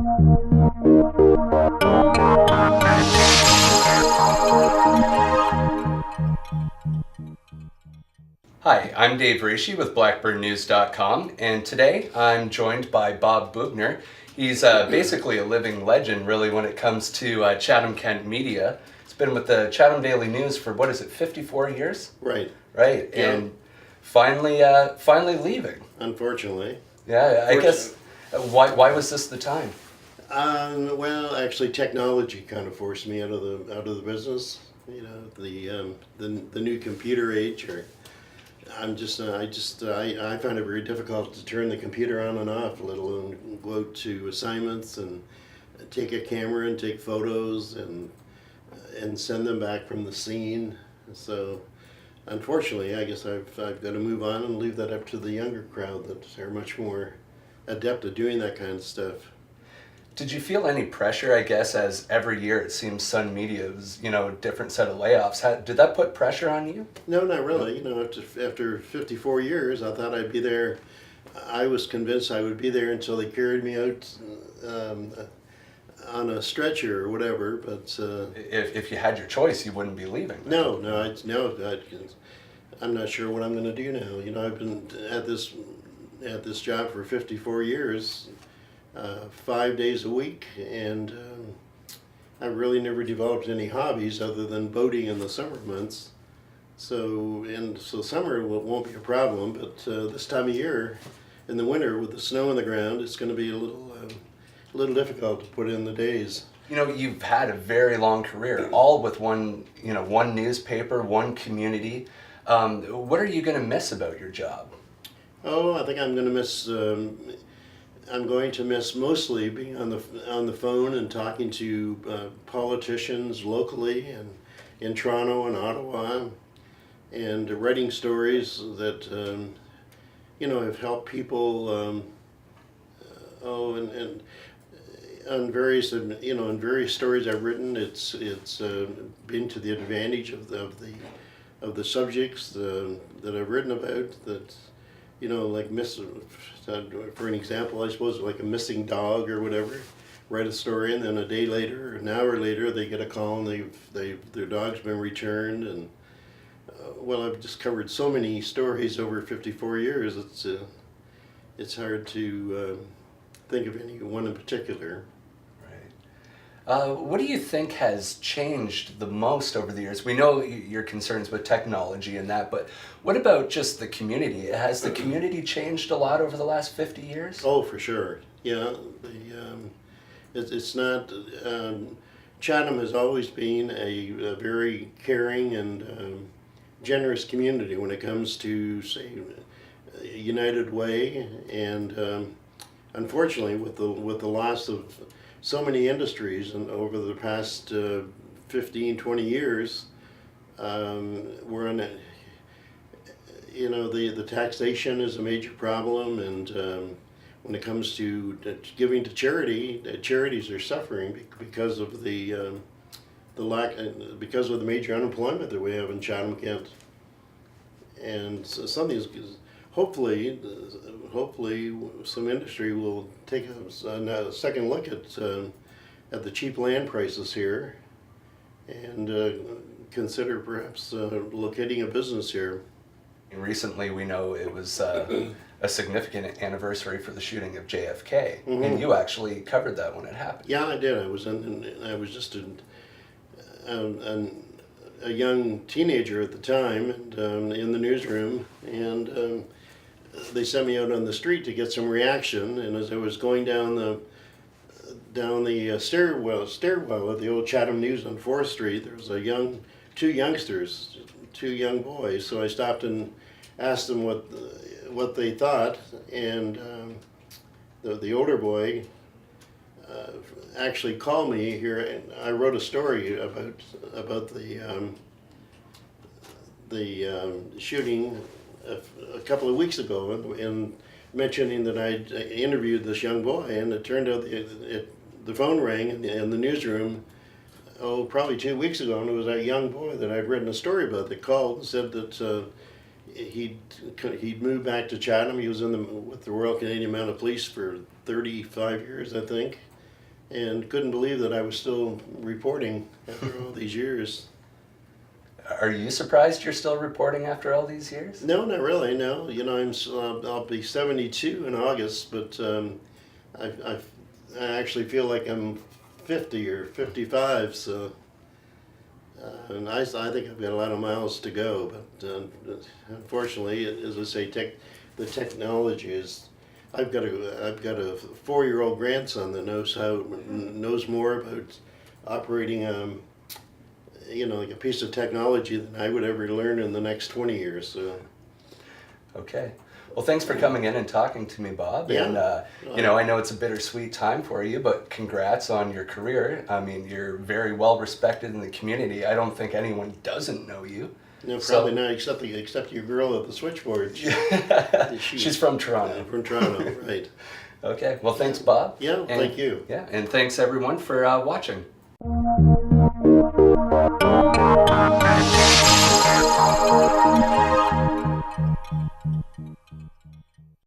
Hi, I'm Dave Richie with BlackbirdNews.com, and today I'm joined by Bob Bugner. He's basically a living legend, really, when it comes to Chatham-Kent media. He's been with the Chatham Daily News for, 54 years? Right. Right, Yeah. and finally leaving. Unfortunately. Yeah, I guess, why was this the time? Well, actually, technology kind of forced me out of the business. You know, the new computer age. I find it very difficult to turn the computer on and off, let alone go out to assignments and take a camera and take photos and send them back from the scene. So, unfortunately, I guess I've got to move on and leave that up to the younger crowd that are much more adept at doing that kind of stuff. Did you feel any pressure, I guess, as every year it seems Sun Media was, a different set of layoffs? Did that put pressure on you? No, not really. You know, after 54 years, I thought I'd be there. I was convinced I would be there until they carried me out on a stretcher or whatever. But If you had your choice, you wouldn't be leaving. no, I'm not sure what I'm going to do now. You know, I've been at this job for 54 years. 5 days a week, and I've really never developed any hobbies other than boating in the summer months. So summer won't be a problem, but this time of year, in the winter with the snow on the ground, it's going to be a little difficult to put in the days. You know, you've had a very long career, all with one newspaper, one community. What are you going to miss about your job? Oh, I think I'm going to miss. I'm going to miss mostly being on the phone and talking to politicians locally and in Toronto and Ottawa, and writing stories that have helped people. And on various in various stories I've written, it's been to the advantage of the subjects that I've written about that. You know, like for an example, I suppose like a missing dog or whatever. Write a story, and then a day later, or an hour later, they get a call and their dog's been returned. And I've just covered so many stories over 54 years. It's hard to think of any one in particular. What do you think has changed the most over the years? We know your concerns with technology and that, but what about just the community? Has the community changed a lot over the last 50 years? Oh, for sure. Yeah, it's not. Chatham has always been a very caring and generous community when it comes to, say, United Way, and unfortunately, with the loss of so many industries and over the past 15, 20 years, we're in the taxation is a major problem, and when it comes to giving to charity, charities are suffering because of the major unemployment that we have in Chatham-Kent. And so hopefully some industry will take a second look at the cheap land prices here and consider perhaps locating a business here. Recently, we know it was a significant anniversary for the shooting of JFK, Mm-hmm. and you actually covered that when it happened. Yeah, I did. I was just a young teenager at the time, and in the newsroom, and they sent me out on the street to get some reaction. And as I was going down the stairwell of the old Chatham News on 4th Street, there was two young boys. So I stopped and asked them what they thought, and the older boy actually called me here, and I wrote a story about the shooting a couple of weeks ago, and mentioning that I'd interviewed this young boy, and it turned out the phone rang in the newsroom, probably 2 weeks ago, and it was that young boy that I'd written a story about that called and said that he'd moved back to Chatham. He was with the Royal Canadian Mounted Police for 35 years, I think, and couldn't believe that I was still reporting after all these years. Are you surprised you're still reporting after all these years? No, not really. No, I'll be 72 in August, but I actually feel like I'm 50 or 55. So, and I think I've got a lot of miles to go. But unfortunately, as I say, the technology is. I've got a 4-year-old grandson that knows more about operating like a piece of technology than I would ever learn in the next 20 years. So. Okay. Well, thanks for coming in and talking to me, Bob. Yeah. And, I know it's a bittersweet time for you, but congrats on your career. I mean, you're very well respected in the community. I don't think anyone doesn't know you. No, probably not, except your girl at the switchboard. She's from Toronto. From Toronto, right. Okay. Well, thanks, Bob. Yeah, thank you. Yeah, and thanks everyone for watching.